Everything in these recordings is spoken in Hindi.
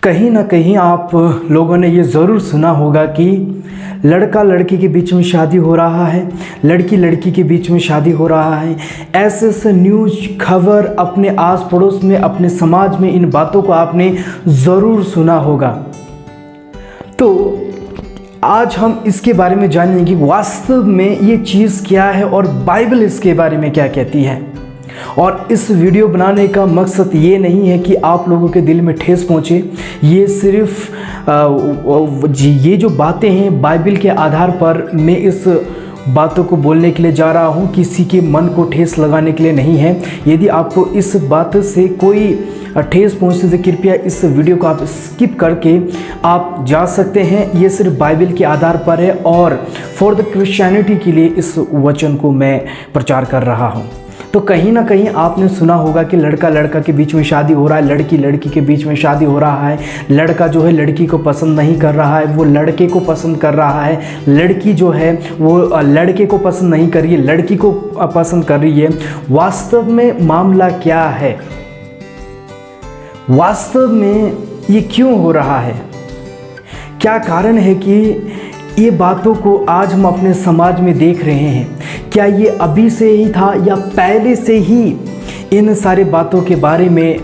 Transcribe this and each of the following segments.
कहीं ना कहीं आप लोगों ने ये ज़रूर सुना होगा कि लड़का लड़की के बीच में शादी हो रहा है, लड़की लड़की के बीच में शादी हो रहा है। ऐसे ऐसे न्यूज़ खबर अपने आस पड़ोस में, अपने समाज में इन बातों को आपने ज़रूर सुना होगा। तो आज हम इसके बारे में जानेंगे कि वास्तव में ये चीज़ क्या है और बाइबल इसके बारे में क्या कहती है। और इस वीडियो बनाने का मकसद ये नहीं है कि आप लोगों के दिल में ठेस पहुँचे। ये सिर्फ ये जो बातें हैं बाइबल के आधार पर मैं इस बातों को बोलने के लिए जा रहा हूँ, किसी के मन को ठेस लगाने के लिए नहीं है। यदि आपको इस बात से कोई ठेस पहुँचती तो कृपया इस वीडियो को आप स्किप करके आप जा सकते हैं। ये सिर्फ बाइबल के आधार पर है और फॉर द क्रिश्चियनिटी के लिए इस वचन को मैं प्रचार कर रहा हूँ। तो कहीं ना कहीं आपने सुना होगा कि लड़का लड़का के बीच में शादी हो रहा है, लड़की लड़की के बीच में शादी हो रहा है। लड़का जो है लड़की को पसंद नहीं कर रहा है, वो लड़के को पसंद कर रहा है। लड़की जो है वो लड़के को पसंद नहीं कर रही है, लड़की को पसंद कर रही है। वास्तव में मामला क्या है? वास्तव में ये क्यों हो रहा है? क्या कारण है कि ये बातों को आज हम अपने समाज में देख रहे हैं? क्या ये अभी से ही था या पहले से ही इन सारी बातों के बारे में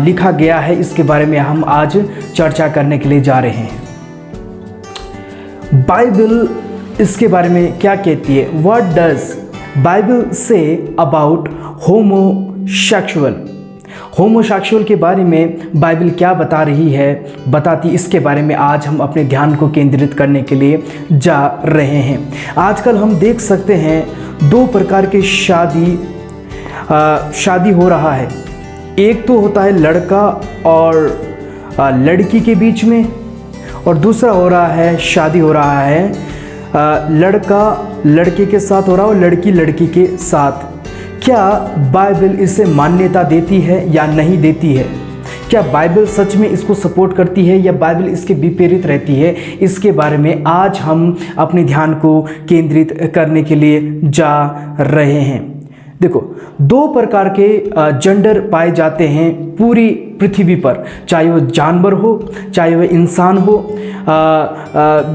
लिखा गया है? इसके बारे में हम आज चर्चा करने के लिए जा रहे हैं। बाइबल इसके बारे में क्या कहती है? What does Bible say about homosexual के बारे में बाइबल क्या बता रही है, बताती, इसके बारे में आज हम अपने ध्यान को केंद्रित करने के लिए जा रहे हैं। आजकल हम देख सकते हैं दो प्रकार के शादी हो रहा है। एक तो होता है लड़का और लड़की के बीच में, और दूसरा हो रहा है शादी हो रहा है लड़का लड़के के साथ हो रहा है और लड़की लड़की के साथ। क्या बाइबल इसे मान्यता देती है या नहीं देती है? क्या बाइबल सच में इसको सपोर्ट करती है या बाइबल इसके विपरीत रहती है? इसके बारे में आज हम अपने ध्यान को केंद्रित करने के लिए जा रहे हैं। देखो, दो प्रकार के जेंडर पाए जाते हैं पूरी पृथ्वी पर, चाहे वो जानवर हो चाहे वो इंसान हो।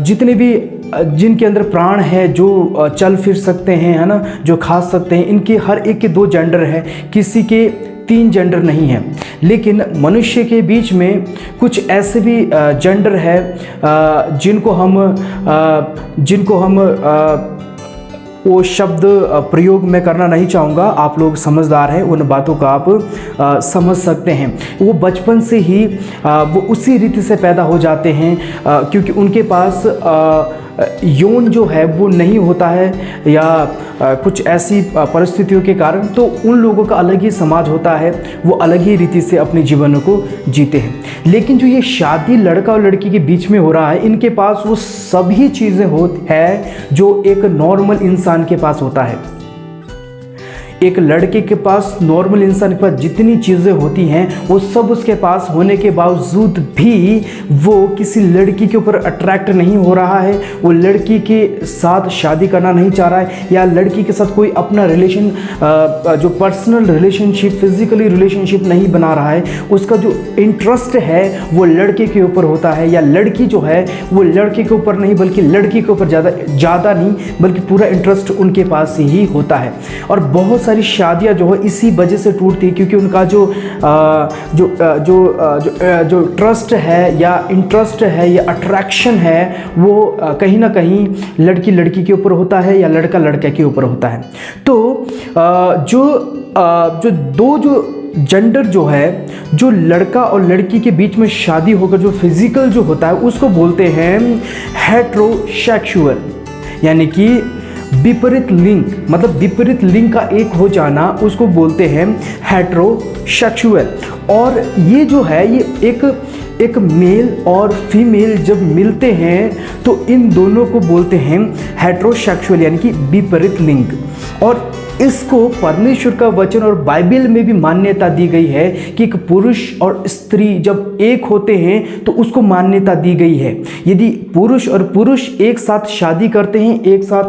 जितने भी जिनके अंदर प्राण है, जो चल फिर सकते हैं, है ना, जो खा सकते हैं, इनके हर एक के दो जेंडर है, किसी के तीन जेंडर नहीं है। लेकिन मनुष्य के बीच में कुछ ऐसे भी जेंडर है जिनको हम वो शब्द प्रयोग मैं करना नहीं चाहूँगा, आप लोग समझदार हैं, उन बातों का आप समझ सकते हैं। वो बचपन से ही वो उसी रीति से पैदा हो जाते हैं क्योंकि उनके पास यौन जो है वो नहीं होता है या कुछ ऐसी परिस्थितियों के कारण, तो उन लोगों का अलग ही समाज होता है, वो अलग ही रीति से अपने जीवन को जीते हैं। लेकिन जो ये शादी लड़का और लड़की के बीच में हो रहा है, इनके पास वो सभी चीज़ें है जो एक नॉर्मल इंसान के पास होता है। एक लड़के के पास, नॉर्मल इंसान के पास जितनी चीज़ें होती हैं वो सब उसके पास होने के बावजूद भी वो किसी लड़की के ऊपर अट्रैक्ट नहीं हो रहा है, वो लड़की के साथ शादी करना नहीं चाह रहा है या लड़की के साथ कोई अपना रिलेशन, जो पर्सनल रिलेशनशिप, फिजिकली रिलेशनशिप नहीं बना रहा है। उसका जो इंटरेस्ट है वो लड़के के ऊपर होता है, या लड़की जो है वो लड़के के ऊपर नहीं बल्कि लड़की के ऊपर ज़्यादा नहीं बल्कि पूरा इंटरेस्ट उनके पास ही होता है। और बहुत सारी शादियां जो है इसी वजह से टूटती है क्योंकि उनका जो ट्रस्ट है या इंटरेस्ट है या अट्रैक्शन है वो कहीं ना कहीं लड़की लड़की के ऊपर होता है या लड़का लड़के के ऊपर होता है। तो जो जेंडर जो है, जो लड़का और लड़की के बीच में शादी होकर जो फिजिकल जो होता है उसको बोलते हैं हेटेरोसेक्सुअल, यानी कि विपरीत लिंग, मतलब विपरीत लिंग का एक हो जाना, उसको बोलते हैं हेटेरोसेक्सुअल। और ये जो है ये एक मेल और फीमेल जब मिलते हैं तो इन दोनों को बोलते हैं हेटेरोसेक्सुअल, यानी कि विपरीत लिंग। और इसको परमेश्वर का वचन और बाइबल में भी मान्यता दी गई है कि एक पुरुष और स्त्री जब एक होते हैं तो उसको मान्यता दी गई है। यदि पुरुष और पुरुष एक साथ शादी करते हैं, एक साथ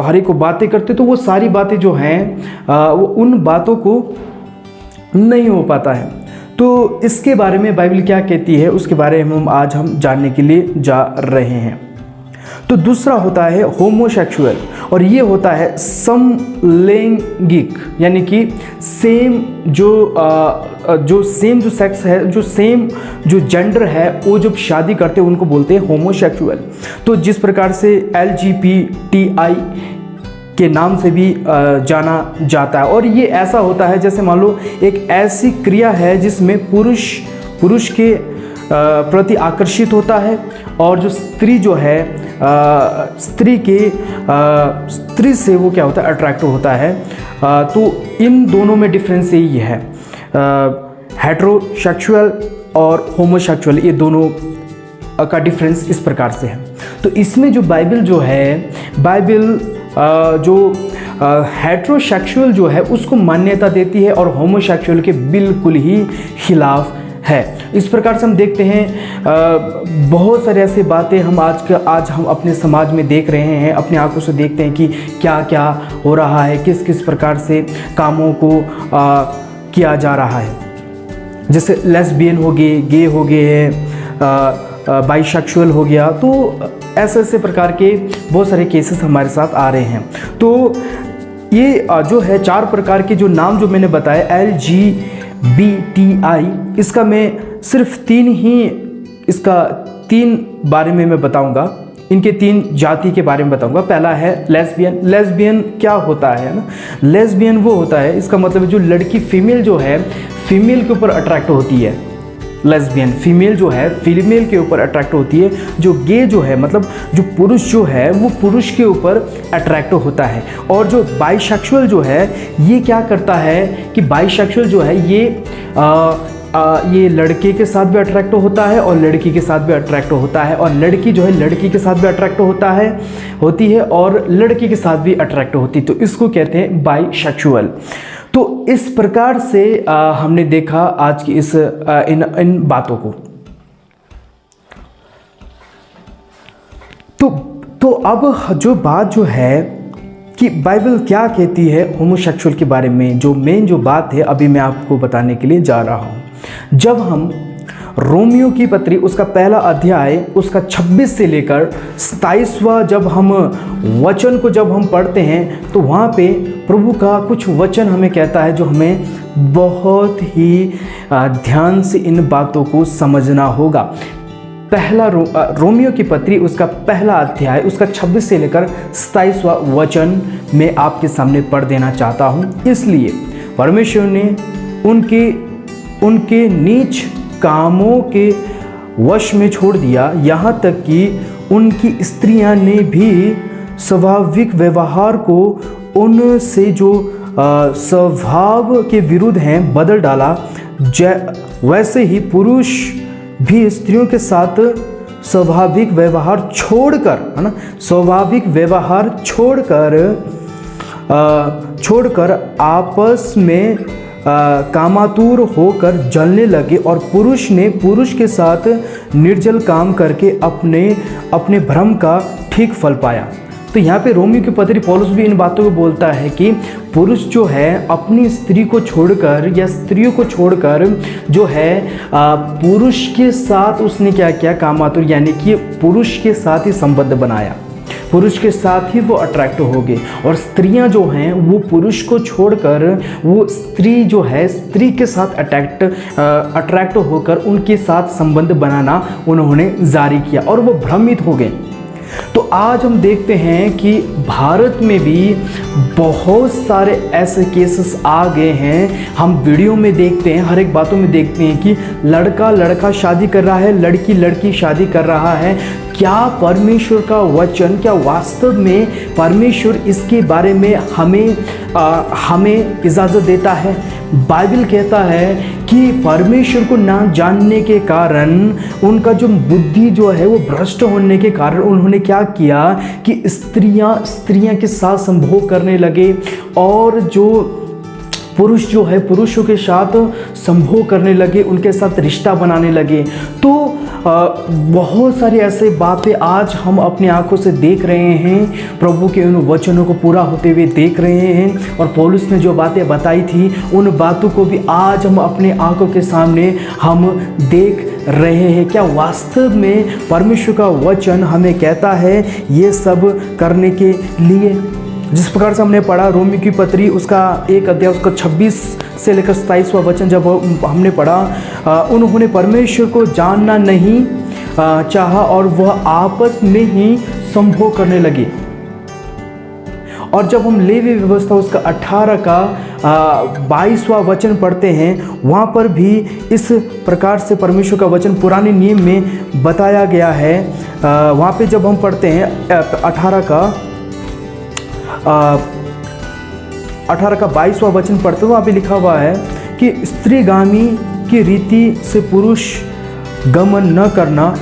हर एक को बातें करते, तो वो सारी बातें जो हैं वो उन बातों को नहीं हो पाता है। तो इसके बारे में बाइबल क्या कहती है उसके बारे में आज हम जानने के लिए जा रहे हैं। तो दूसरा होता है होमोसेक्सुअल, और ये होता है समलैंगिक, यानी कि सेम जो सेक्स है, जो सेम जो जेंडर है, वो जब शादी करते हैं उनको बोलते हैं होमोसेक्सुअल। तो जिस प्रकार से LGBTI के नाम से भी जाना जाता है। और ये ऐसा होता है जैसे मान लो एक ऐसी क्रिया है जिसमें पुरुष के प्रति आकर्षित होता है, और जो स्त्री जो है स्त्री से वो क्या होता है, अट्रैक्ट होता है। तो इन दोनों में डिफरेंस यही है, हेटेरोसेक्सुअल और होमोसेक्सुअल, ये दोनों का डिफरेंस इस प्रकार से है। तो इसमें जो बाइबल जो हेटेरोसेक्सुअल जो है उसको मान्यता देती है और होमोसेक्सुअल के बिल्कुल ही खिलाफ है। इस प्रकार से हम देखते हैं बहुत सारे ऐसे बातें हम आज हम अपने समाज में देख रहे हैं, अपनी आंखों से देखते हैं कि क्या क्या हो रहा है, किस किस प्रकार से कामों को किया जा रहा है। जैसे लेस्बियन हो गए, गे हो गए, बाइसेक्सुअल हो गया, तो ऐसे प्रकार के बहुत सारे केसेस हमारे साथ आ रहे हैं। तो ये जो है 4 प्रकार के जो नाम जो मैंने बताया LGBTI, इसका मैं सिर्फ 3 बारे में मैं बताऊंगा, इनके 3 जाति के बारे में बताऊंगा। पहला है लेस्बियन। लेस्बियन क्या होता है ना, लेस्बियन वो होता है, इसका मतलब जो लड़की फीमेल जो है फीमेल के ऊपर अट्रैक्ट होती है। लेस्बियन फीमेल जो है फीमेल के ऊपर अट्रैक्ट होती है। जो गे जो है मतलब जो पुरुष जो है वो पुरुष के ऊपर अट्रैक्ट होता है। और जो बाइसेक्सुअल जो है ये क्या करता है कि बाइसेक्सुअल जो है ये लड़के के साथ भी अट्रैक्ट होता है और लड़की के साथ भी अट्रैक्ट होता है, और लड़की जो है लड़की के साथ भी अट्रैक्ट होती है और लड़की के साथ भी अट्रैक्ट होती है। तो इसको कहते हैं बाइसेक्सुअल। तो इस प्रकार से हमने देखा आज की इन बातों को। तो अब जो बात जो है कि बाइबल क्या कहती है होमोसेक्सुअल के बारे में, जो मेन जो बात है अभी मैं आपको बताने के लिए जा रहा हूँ। जब हम रोमियो की पत्री उसका पहला अध्याय उसका 26 से लेकर 27वां जब हम वचन को जब हम पढ़ते हैं तो वहाँ पे प्रभु का कुछ वचन हमें कहता है जो हमें बहुत ही ध्यान से इन बातों को समझना होगा। पहला रोमियो की पत्री उसका पहला अध्याय उसका 26 से लेकर 27वां वचन मैं आपके सामने पढ़ देना चाहता हूँ। इसलिए परमेश्वर ने उनके नीच कामों के वश में छोड़ दिया, यहाँ तक कि उनकी स्त्रियां ने भी स्वाभाविक व्यवहार को उनसे जो स्वभाव के विरुद्ध हैं बदल डाला। वैसे ही पुरुष भी स्त्रियों के साथ स्वाभाविक व्यवहार छोड़कर, है ना, स्वाभाविक व्यवहार छोड़कर आपस में कामातुर होकर जलने लगे, और पुरुष ने पुरुष के साथ निर्जल काम करके अपने भ्रम का ठीक फल पाया। तो यहाँ पे रोमियो की पत्री पौलुस भी इन बातों को बोलता है कि पुरुष जो है अपनी स्त्री को छोड़कर या स्त्रियों को छोड़कर जो है पुरुष के साथ उसने क्या किया, कामातुर, यानी कि पुरुष के साथ ही संबंध बनाया, पुरुष के साथ ही वो अट्रैक्ट हो गए। और स्त्रियां जो हैं वो पुरुष को छोड़कर वो स्त्री जो है स्त्री के साथ अट्रैक्ट होकर उनके साथ संबंध बनाना उन्होंने जारी किया और वो भ्रमित हो गए। तो आज हम देखते हैं कि भारत में भी बहुत सारे ऐसे केसेस आ गए हैं। हम वीडियो में देखते हैं, हर एक बातों में देखते हैं कि लड़का शादी कर रहा है, लड़की शादी कर रहा है। क्या परमेश्वर का वचन, क्या वास्तव में परमेश्वर इसके बारे में हमें इजाज़त देता है? बाइबल कहता है कि परमेश्वर को ना जानने के कारण उनका जो बुद्धि जो है वो भ्रष्ट होने के कारण उन्होंने क्या किया कि स्त्रियां के साथ संभोग करने लगे, और जो पुरुष जो है पुरुषों के साथ संभोग करने लगे, उनके साथ रिश्ता बनाने लगे। तो बहुत सारी ऐसे बातें आज हम अपनी आंखों से देख रहे हैं, प्रभु के उन वचनों को पूरा होते हुए देख रहे हैं। और पौलुस ने जो बातें बताई थी उन बातों को भी आज हम अपने आंखों के सामने हम देख रहे हैं। क्या वास्तव में परमेश्वर का वचन हमें कहता है ये सब करने के लिए? जिस प्रकार से हमने पढ़ा रोमी की पत्री उसका 1 अध्याय उसका 26 से लेकर 27वां वचन जब हमने पढ़ा, उन्होंने परमेश्वर को जानना नहीं चाहा और वह आपस में ही संभोग करने लगे। और जब हम लेवी व्यवस्था उसका 18 का 22वां वचन पढ़ते हैं, वहाँ पर भी इस प्रकार से परमेश्वर का वचन पुराने नियम में बताया गया है। वहाँ पे जब हम पढ़ते हैं 18 का 22वां वचन पढ़ते हैं, वहाँ पे लिखा हुआ है कि स्त्रीगामी की रीति से पुरुष गमन न करना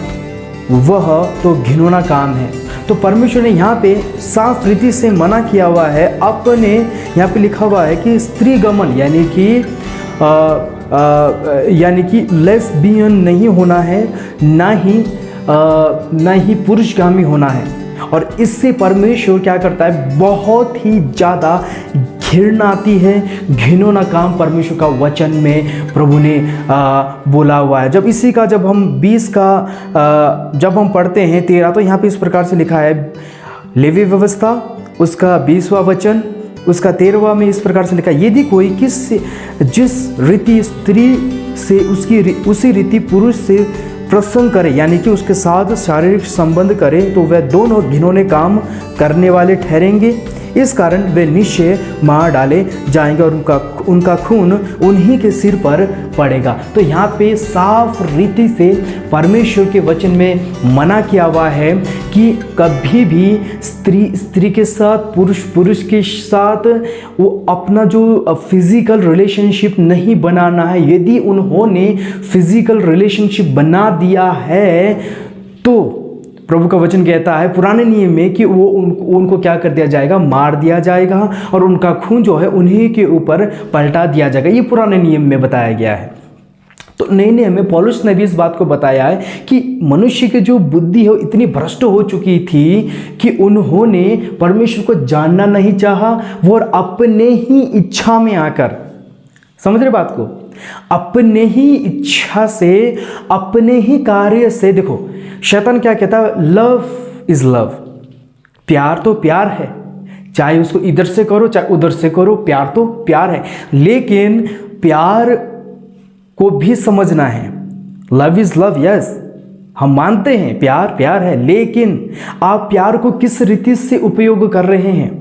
वह तो घिनौना काम है। तो परमेश्वर ने यहाँ पे साफ रीति से मना किया हुआ है। अपने यहाँ पे लिखा हुआ है कि स्त्री गमन यानी कि लेस्बियन नहीं होना है, ना ही पुरुषगामी होना है। और इससे परमेश्वर क्या करता है, बहुत ही ज़्यादा घृणा आती है, घिनौना काम परमेश्वर का वचन में प्रभु ने बोला हुआ है। जब इसी का जब हम 20 का जब हम पढ़ते हैं 13, तो यहाँ पे इस प्रकार से लिखा है, लेवी व्यवस्था उसका 20वां वचन उसका 13वां में इस प्रकार से लिखा है, यदि कोई जिस रीति स्त्री से उसी रीति पुरुष से प्रसंग करे, यानी कि उसके साथ शारीरिक संबंध करे, तो वह दोनों घिनौने काम करने वाले ठहरेंगे। इस कारण वे निश्चय मार डाले जाएंगे और उनका खून उन्हीं के सिर पर पड़ेगा। तो यहाँ पे साफ रीति से परमेश्वर के वचन में मना किया हुआ है कि कभी भी स्त्री के साथ पुरुष के साथ वो अपना जो फिजिकल रिलेशनशिप नहीं बनाना है। यदि उन्होंने फिजिकल रिलेशनशिप बना दिया है तो प्रभु का वचन कहता है पुराने नियम में कि वो उनको क्या कर दिया जाएगा, मार दिया जाएगा और उनका खून जो है उन्हीं के ऊपर पलटा दिया जाएगा। ये पुराने नियम में बताया गया है। तो नए नियम में पौलुस ने भी इस बात को बताया है कि मनुष्य की जो बुद्धि है इतनी भ्रष्ट हो चुकी थी कि उन्होंने परमेश्वर को जानना नहीं चाहा, वो और अपने ही इच्छा में आकर, समझ रहे बात को, अपने ही इच्छा से अपने ही कार्य से, देखो शैतान क्या कहता है, लव इज लव, प्यार तो प्यार है, चाहे उसको इधर से करो चाहे उधर से करो, प्यार तो प्यार है। लेकिन प्यार को भी समझना है, लव इज लव, यस हम मानते हैं प्यार प्यार है, लेकिन आप प्यार को किस रीति से उपयोग कर रहे हैं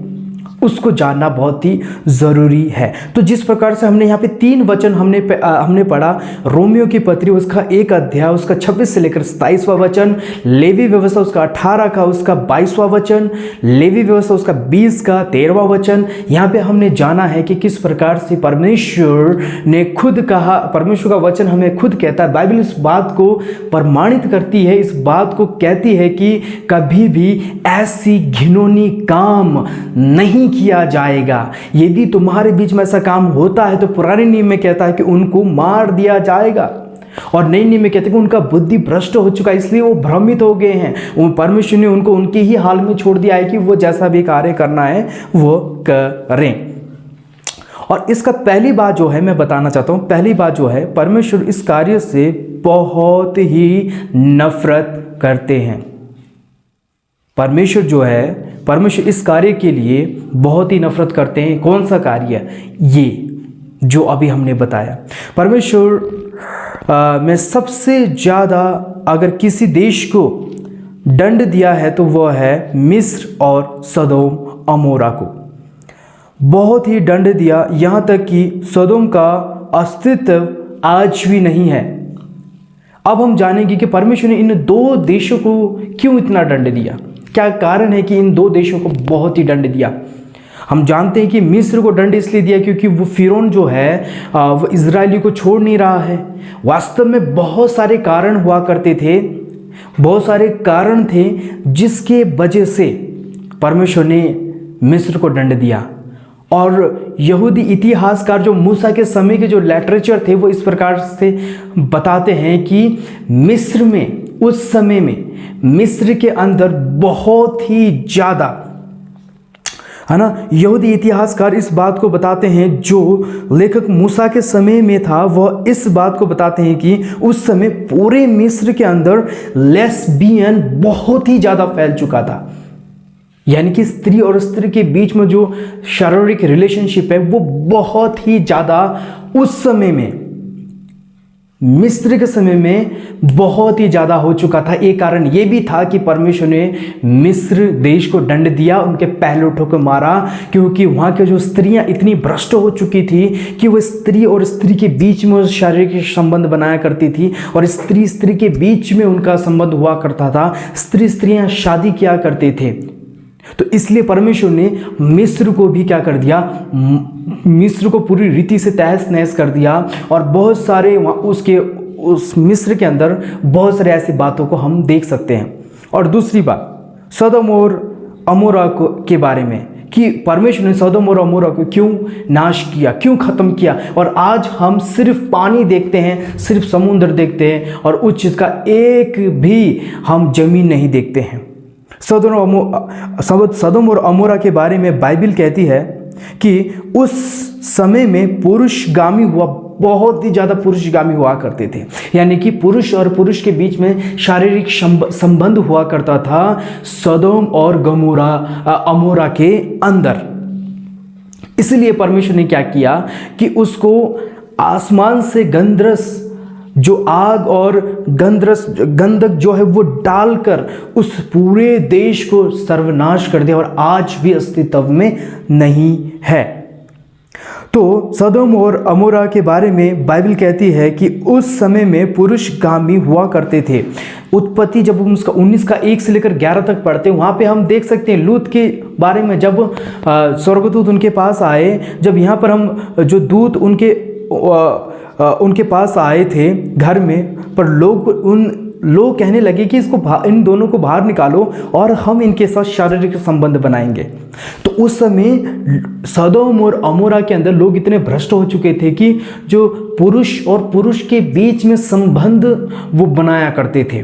उसको जानना बहुत ही ज़रूरी है। तो जिस प्रकार से हमने यहाँ पे 3 वचन हमने पढ़ा, रोमियो की पत्री उसका 1 अध्याय उसका 26 से लेकर 27वां वचन, लेवी व्यवस्था उसका 18 का उसका 22वां वचन, लेवी व्यवस्था उसका 20 का 13वां वचन। यहाँ पे हमने जाना है कि किस प्रकार से परमेश्वर ने खुद कहा, परमेश्वर का वचन हमें खुद कहता है, बाइबल इस बात को प्रमाणित करती है, इस बात को कहती है कि कभी भी ऐसी घिनौनी काम नहीं किया जाएगा। यदि तुम्हारे बीच में ऐसा काम होता है तो पुराने नियम में कहता है कि उनको मार दिया जाएगा, और नए नियम में कहते हैं कि उनका बुद्धि भ्रष्ट हो चुका है, इसलिए वो भ्रमित हो गए हैं। वो परमेश्वर ने उनको उनके ही हाल में छोड़ दिया है कि वो जैसा भी कार्य करना है वो करें। और इसका पहली बात जो है मैं बताना चाहता हूँ, पहली बात जो है परमेश्वर इस कार्य से बहुत ही नफरत करते हैं। परमेश्वर जो है, परमेश्वर इस कार्य के लिए बहुत ही नफरत करते हैं। कौन सा कार्य? ये जो अभी हमने बताया। परमेश्वर में सबसे ज़्यादा अगर किसी देश को दंड दिया है तो वह है मिस्र और सदोम अमोरा को। बहुत ही दंड दिया, यहाँ तक कि सदोम का अस्तित्व आज भी नहीं है। अब हम जानेंगे कि परमेश्वर ने इन 2 देशों को क्यों इतना दंड दिया, क्या कारण है कि इन 2 देशों को बहुत ही दंड दिया। हम जानते हैं कि मिस्र को दंड इसलिए दिया क्योंकि वो फिरौन जो है वो इजरायली को छोड़ नहीं रहा है। वास्तव में बहुत सारे कारण हुआ करते थे, बहुत सारे कारण थे जिसके वजह से परमेश्वर ने मिस्र को दंड दिया। और यहूदी इतिहासकार जो मूसा के समय के जो लिटरेचर थे वो इस प्रकार से बताते हैं कि मिस्र में, उस समय में मिस्र के अंदर बहुत ही ज़्यादा, है ना, यहूदी इतिहासकार इस बात को बताते हैं, जो लेखक मूसा के समय में था वह इस बात को बताते हैं कि उस समय पूरे मिस्र के अंदर लेस्बियन बहुत ही ज़्यादा फैल चुका था। यानी कि स्त्री और स्त्री के बीच में जो शारीरिक रिलेशनशिप है वो बहुत ही ज़्यादा उस समय में, मिस्र के समय में बहुत ही ज़्यादा हो चुका था। एक कारण ये भी था कि परमेश्वर ने मिस्र देश को दंड दिया, उनके पहलुओं को मारा, क्योंकि वहाँ के जो स्त्रियाँ इतनी भ्रष्ट हो चुकी थी कि वो स्त्री और स्त्री के बीच में शारीरिक संबंध बनाया करती थी, और स्त्री स्त्री के बीच में उनका संबंध हुआ करता था, स्त्रियाँ शादी किया करते थे। तो इसलिए परमेश्वर ने मिस्र को भी क्या कर दिया, मिस्र को पूरी रीति से तहस नहस कर दिया, और बहुत सारे उस मिस्र के अंदर बहुत सारे ऐसी बातों को हम देख सकते हैं। और दूसरी बात सदोम और अमोरा के बारे में, कि परमेश्वर ने सदोम और अमोरा को क्यों नाश किया, क्यों ख़त्म किया। और आज हम सिर्फ पानी देखते हैं, सिर्फ समुद्र देखते हैं, और उस चीज़ का एक भी हम जमीन नहीं देखते हैं। सदोम और अमोरा के बारे में बाइबल कहती है कि उस समय में पुरुषगामी हुआ, बहुत ही ज़्यादा पुरुषगामी हुआ करते थे। यानी कि पुरुष और पुरुष के बीच में शारीरिक संबंध हुआ करता था सदोम और अमोरा के अंदर। इसलिए परमेश्वर ने क्या किया कि उसको आसमान से गंधरस, जो आग और गंधक जो है वो डालकर उस पूरे देश को सर्वनाश कर दिया, और आज भी अस्तित्व में नहीं है। तो सदोम और अमोरा के बारे में बाइबल कहती है कि उस समय में पुरुषगामी हुआ करते थे। उत्पत्ति जब हम उसका 19 का 1 से लेकर 11 तक पढ़ते हैं, वहाँ पे हम देख सकते हैं लूत के बारे में, जब स्वर्गदूत उनके पास आए, जब यहाँ पर हम जो दूत उनके पास आए थे घर में, पर लोग कहने लगे कि इन दोनों को बाहर निकालो और हम इनके साथ शारीरिक संबंध बनाएंगे। तो उस समय सदोम और अमोरा के अंदर लोग इतने भ्रष्ट हो चुके थे कि जो पुरुष और पुरुष के बीच में संबंध वो बनाया करते थे।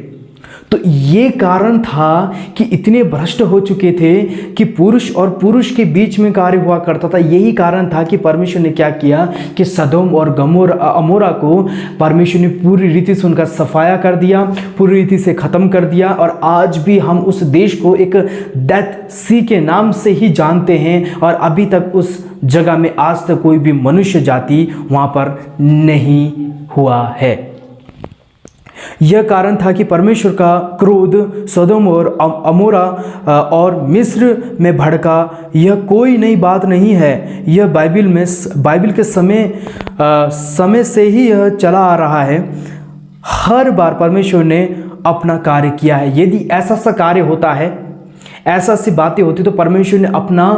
तो ये कारण था कि इतने भ्रष्ट हो चुके थे कि पुरुष और पुरुष के बीच में कार्य हुआ करता था। यही कारण था कि परमेश्वर ने क्या किया कि सदोम और अमोरा को परमेश्वर ने पूरी रीति से उनका सफाया कर दिया, पूरी रीति से ख़त्म कर दिया। और आज भी हम उस देश को एक डेथ सी के नाम से ही जानते हैं, और अभी तक उस जगह में आज तक कोई भी मनुष्य जाति वहाँ पर नहीं हुआ है। यह कारण था कि परमेश्वर का क्रोध सदोम और अमोरा और मिस्र में भड़का। यह कोई नई बात नहीं है, यह बाइबल के समय से ही यह चला आ रहा है। हर बार परमेश्वर ने अपना कार्य किया है। यदि ऐसा सा कार्य होता है, ऐसा सी बातें होती, तो परमेश्वर ने अपना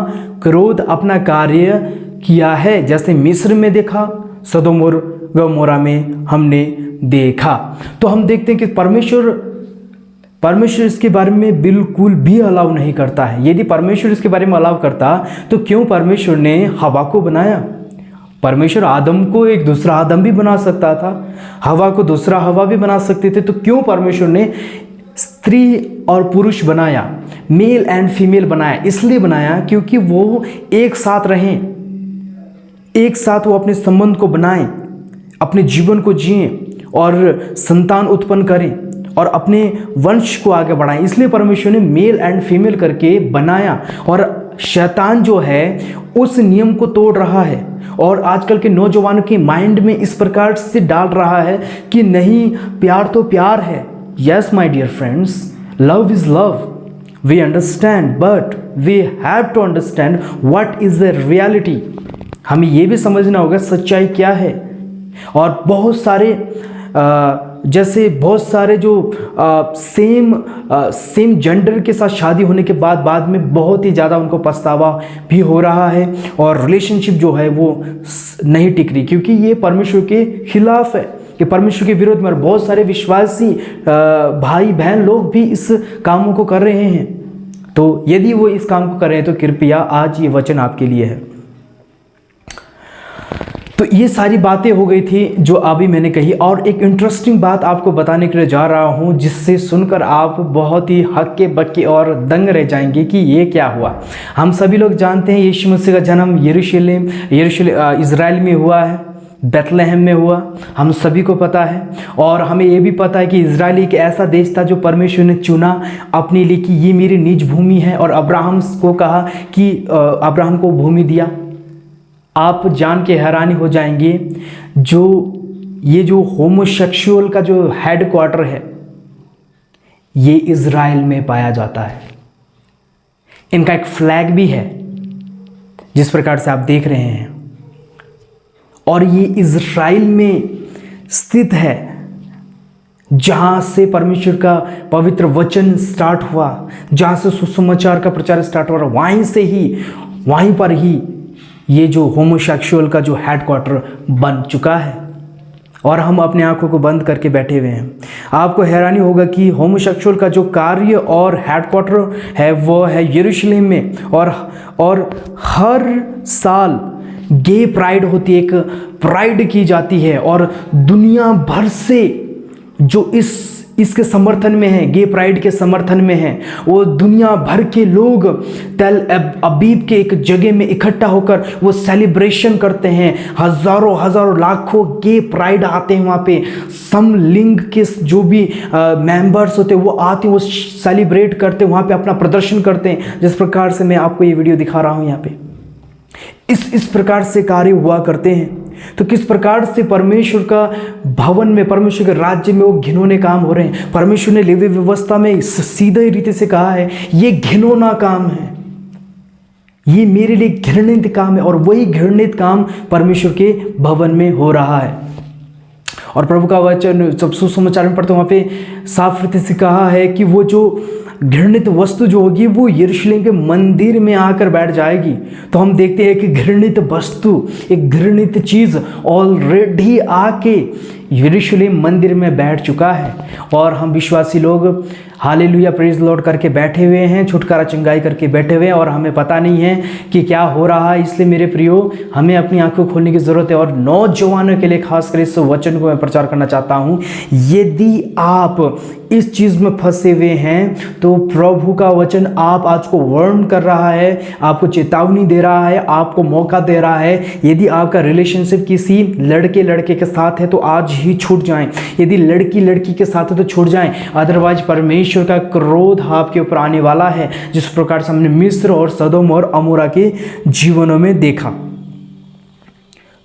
क्रोध, अपना कार्य किया है। जैसे मिस्र में देखा, सदोम और गमोरा में हमने देखा। तो हम देखते हैं कि परमेश्वर इसके बारे में बिल्कुल भी अलाउ नहीं करता है। यदि परमेश्वर इसके बारे में अलाउ करता तो क्यों परमेश्वर ने हवा को बनाया? परमेश्वर आदम को एक दूसरा आदम भी बना सकता था, हवा को दूसरा हवा भी बना सकते थे। तो क्यों परमेश्वर ने स्त्री और पुरुष बनाया, मेल एंड फीमेल बनाया? इसलिए बनाया क्योंकि वो एक साथ रहें, एक साथ वो अपने संबंध को बनाएं, अपने जीवन को जिएं और संतान उत्पन्न करें और अपने वंश को आगे बढ़ाएं। इसलिए परमेश्वर ने मेल एंड फीमेल करके बनाया। और शैतान जो है उस नियम को तोड़ रहा है और आजकल के नौजवानों के माइंड में इस प्रकार से डाल रहा है कि नहीं, प्यार तो प्यार है। Yes my dear friends, love is love, we understand, but we have to understand what is the reality. हमें ये भी समझना होगा सच्चाई क्या है। और बहुत सारे बहुत सारे जो सेम जेंडर के साथ शादी होने के बाद में बहुत ही ज़्यादा उनको पछतावा भी हो रहा है, और रिलेशनशिप जो है वो नहीं टिक रही, क्योंकि ये परमेश्वर के खिलाफ है, कि परमेश्वर के विरोध में। और बहुत सारे विश्वासी भाई बहन लोग भी इस कामों को कर रहे हैं। तो यदि वो इस काम को कर रहे हैं तो कृपया आज ये वचन आपके लिए है। तो ये सारी बातें हो गई थी जो अभी मैंने कही, और एक इंटरेस्टिंग बात आपको बताने के लिए जा रहा हूँ जिससे सुनकर आप बहुत ही हक्के बक्के और दंग रह जाएंगे कि ये क्या हुआ। हम सभी लोग जानते हैं यीशु मसीह का जन्म यरूशलेम इज़राइल में हुआ है, बेथलेहम में हुआ, हम सभी को पता है। और हमें ये भी पता है कि इज़राइल एक ऐसा देश था जो परमेश्वर ने चुना अपने लिए कि ये मेरी निज भूमि है, और अब्राहम को कहा कि अब्राहम को भूमि दिया। आप जान के हैरानी हो जाएंगे ये जो होमोसेक्सुअल का जो हेड क्वार्टर है ये इज़राइल में पाया जाता है। इनका एक फ्लैग भी है जिस प्रकार से आप देख रहे हैं, और ये इज़राइल में स्थित है जहाँ से परमेश्वर का पवित्र वचन स्टार्ट हुआ, जहाँ से सुसमाचार का प्रचार स्टार्ट हुआ, वहीं पर ही ये जो होमोसेक्सुअल का जो हेडक्वार्टर बन चुका है, और हम अपने आंखों को बंद करके बैठे हुए हैं। आपको हैरानी होगा कि होमोसेक्सुअल का जो कार्य और हेडक्वार्टर है वो है यरूशलेम में, और हर साल गे प्राइड होती है, एक प्राइड की जाती है, और दुनिया भर से जो इसके समर्थन में है, गे प्राइड के समर्थन में है, वो दुनिया भर के लोग तेल अबीब के एक जगह में इकट्ठा होकर वो सेलिब्रेशन करते हैं। हज़ारों लाखों गे प्राइड आते हैं वहाँ पे। समलिंग के जो भी मेंबर्स होते हैं वो आते हैं, वो सेलिब्रेट करते हैं, वहाँ पे अपना प्रदर्शन करते हैं। जिस प्रकार से मैं आपको ये वीडियो दिखा रहा हूँ यहाँ पे, इस प्रकार से कार्य हुआ करते हैं। तो किस प्रकार से परमेश्वर का भवन में, परमेश्वर के राज्य में वो घिनौने काम हो रहे हैं। परमेश्वर ने लेवी व्यवस्था में सीधे रीति से कहा है ये घिनौना काम है, ये मेरे लिए घृणित काम है, और वही घृणित काम परमेश्वर के भवन में हो रहा है। और प्रभु का वचन जब सुसमाचार में पढ़ते वहाँ पे साफ रीति से कहा है कि वो जो घृणित वस्तु जो होगी वो यरूशलेम के मंदिर में आकर बैठ जाएगी। तो हम देखते हैं कि घृणित वस्तु, एक घृणित चीज़ ऑलरेडी आके यरूशलेम मंदिर में बैठ चुका है, और हम विश्वासी लोग हालेलुया प्रेज लॉर्ड करके बैठे हुए हैं, छुटकारा चंगाई करके बैठे हुए हैं, और हमें पता नहीं है कि क्या हो रहा है। इसलिए मेरे प्रियो, हमें अपनी आंखों खोलने की ज़रूरत है। और नौजवानों के लिए खासकर इस वचन को मैं प्रचार करना चाहता हूँ। यदि आप इस चीज़ में फंसे हुए हैं तो प्रभु का वचन आप आज को वार्न कर रहा है, आपको चेतावनी दे रहा है, आपको मौका दे रहा है। यदि आपका रिलेशनशिप किसी लड़के के साथ है तो आज ही छूट जाएं। यदि लड़की के साथ है तो छूट जाएं, अदरवाइज परमेश्वर का क्रोध आपके ऊपर आने वाला है, जिस प्रकार से हमने मिस्र और सदोम और अमोरा के जीवनों में देखा।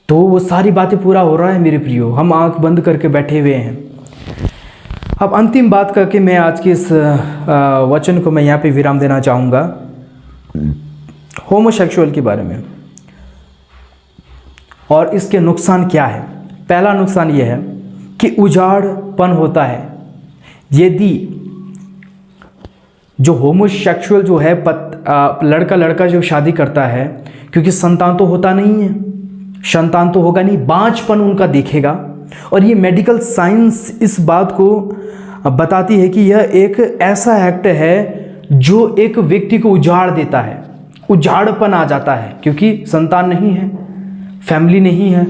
तो वो सारी बातें पूरा हो रहा है मेरे प्रियो, हम आंख बंद करके बैठे हुए हैं। अब अंतिम बात करके मैं आज के इस वचन को मैं यहाँ पे विराम देना चाहूँगा होमोसेक्सुअल के बारे में, और इसके नुकसान क्या है। पहला नुकसान यह है कि उजाड़पन होता है। यदि जो होमोसेक्सुअल जो है लड़का जो शादी करता है, क्योंकि संतान तो होता नहीं है, संतान तो होगा नहीं, बांझपन उनका दिखेगा। और ये मेडिकल साइंस इस बात को बताती है कि यह एक ऐसा एक्ट है जो एक व्यक्ति को उजाड़ देता है, उजाड़पन आ जाता है, क्योंकि संतान नहीं है, फैमिली नहीं है,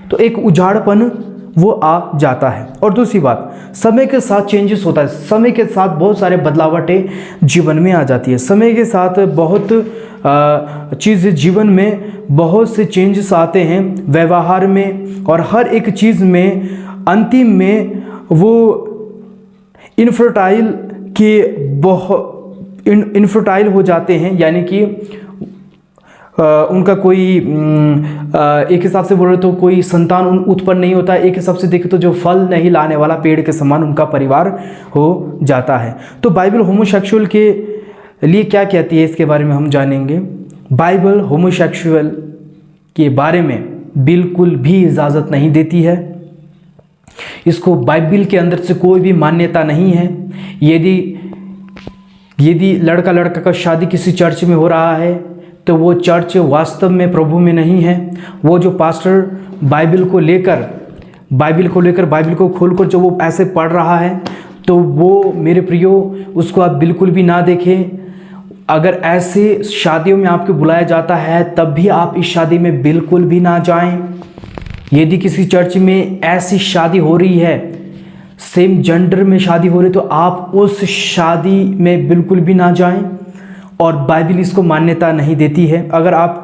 तो एक उजाड़पन वो आ जाता है। और दूसरी बात, समय के साथ चेंजेस होता है, समय के साथ बहुत सारे बदलावटें जीवन में आ जाती है। समय के साथ बहुत चीज़ जीवन में बहुत से चेंजेस आते हैं, व्यवहार में और हर एक चीज़ में। अंतिम में वो इनफर्टाइल हो जाते हैं, यानी कि उनका कोई एक हिसाब से बोले तो कोई संतान उत्पन्न नहीं होता है। एक हिसाब से देखें तो जो फल नहीं लाने वाला पेड़ के समान उनका परिवार हो जाता है। तो बाइबल होमोसेक्सुअल के लिए क्या कहती है इसके बारे में हम जानेंगे। बाइबल होमोसेक्सुअल के बारे में बिल्कुल भी इजाज़त नहीं देती है, इसको बाइबल के अंदर से कोई भी मान्यता नहीं है। यदि लड़का का शादी किसी चर्च में हो रहा है तो वो चर्च वास्तव में प्रभु में नहीं है। वो जो पास्टर बाइबल को खोलकर जो वो ऐसे पढ़ रहा है, तो वो मेरे प्रियो उसको आप बिल्कुल भी ना देखें। अगर ऐसे शादियों में आपको बुलाया जाता है तब भी आप इस शादी में बिल्कुल भी ना जाएं। यदि किसी चर्च में ऐसी शादी हो रही है, सेम जेंडर में शादी हो रही, तो आप उस शादी में बिल्कुल भी ना जाएं, और बाइबल इसको मान्यता नहीं देती है। अगर आप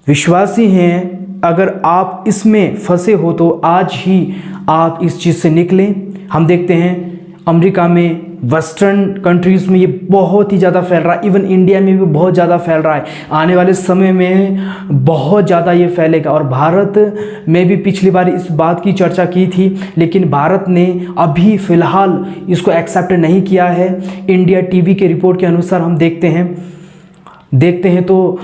विश्वासी हैं, अगर आप इसमें फंसे हो तो आज ही आप इस चीज़ से निकलें। हम देखते हैं अमेरिका में, वेस्टर्न कंट्रीज़ में ये बहुत ही ज़्यादा फैल रहा है, इवन इंडिया में भी बहुत ज़्यादा फैल रहा है। आने वाले समय में बहुत ज़्यादा ये फैलेगा। और भारत में भी पिछली बार इस बात की चर्चा की थी, लेकिन भारत ने अभी फ़िलहाल इसको एक्सेप्ट नहीं किया है। इंडिया टीवी के रिपोर्ट के अनुसार हम देखते हैं तो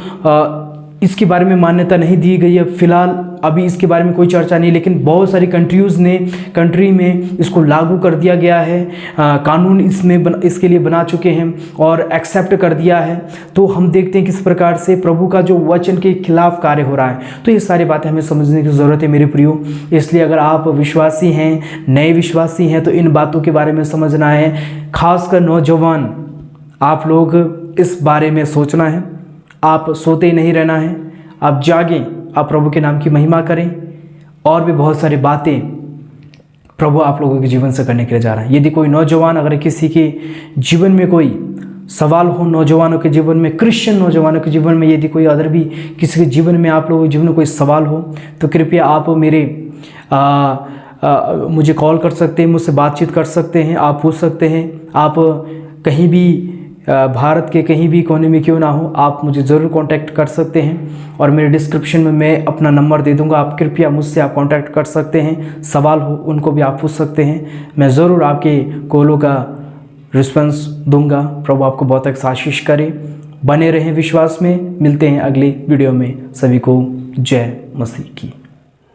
इसके बारे में मान्यता नहीं दी गई है। फ़िलहाल अभी इसके बारे में कोई चर्चा नहीं, लेकिन बहुत सारी कंट्री में इसको लागू कर दिया गया है। कानून इसके लिए बना चुके हैं और एक्सेप्ट कर दिया है। तो हम देखते हैं किस प्रकार से प्रभु का जो वचन के खिलाफ कार्य हो रहा है। तो ये सारी बातें हमें समझने की ज़रूरत है मेरे प्रियो। इसलिए अगर आप विश्वासी हैं, नए विश्वासी हैं, तो इन बातों के बारे में समझना है। खासकर नौजवान, आप लोग इस बारे में सोचना है। आप सोते ही नहीं रहना है, आप जागें, आप प्रभु के नाम की महिमा करें। और भी बहुत सारी बातें प्रभु आप लोगों के जीवन से करने के लिए जा रहा है। यदि कोई नौजवान, अगर किसी के जीवन में कोई सवाल हो, नौजवानों के जीवन में, क्रिश्चियन नौजवानों के जीवन में, यदि कोई अदर भी किसी के जीवन में, आप लोगों के जीवन में कोई सवाल हो, तो कृपया आप मुझे कॉल कर सकते हैं, मुझसे बातचीत कर सकते हैं, आप पूछ सकते हैं। आप कहीं भी भारत के कहीं भी कोने में क्यों ना हो, आप मुझे ज़रूर कांटेक्ट कर सकते हैं। और मेरे डिस्क्रिप्शन में मैं अपना नंबर दे दूंगा, आप कृपया मुझसे आप कांटेक्ट कर सकते हैं। सवाल हो उनको भी आप पूछ सकते हैं, मैं ज़रूर आपके कॉलों का रिस्पॉन्स दूंगा। प्रभु आपको बहुत एक आशीष करे। बने रहें विश्वास में। मिलते हैं अगले वीडियो में। सभी को जय मसीह की।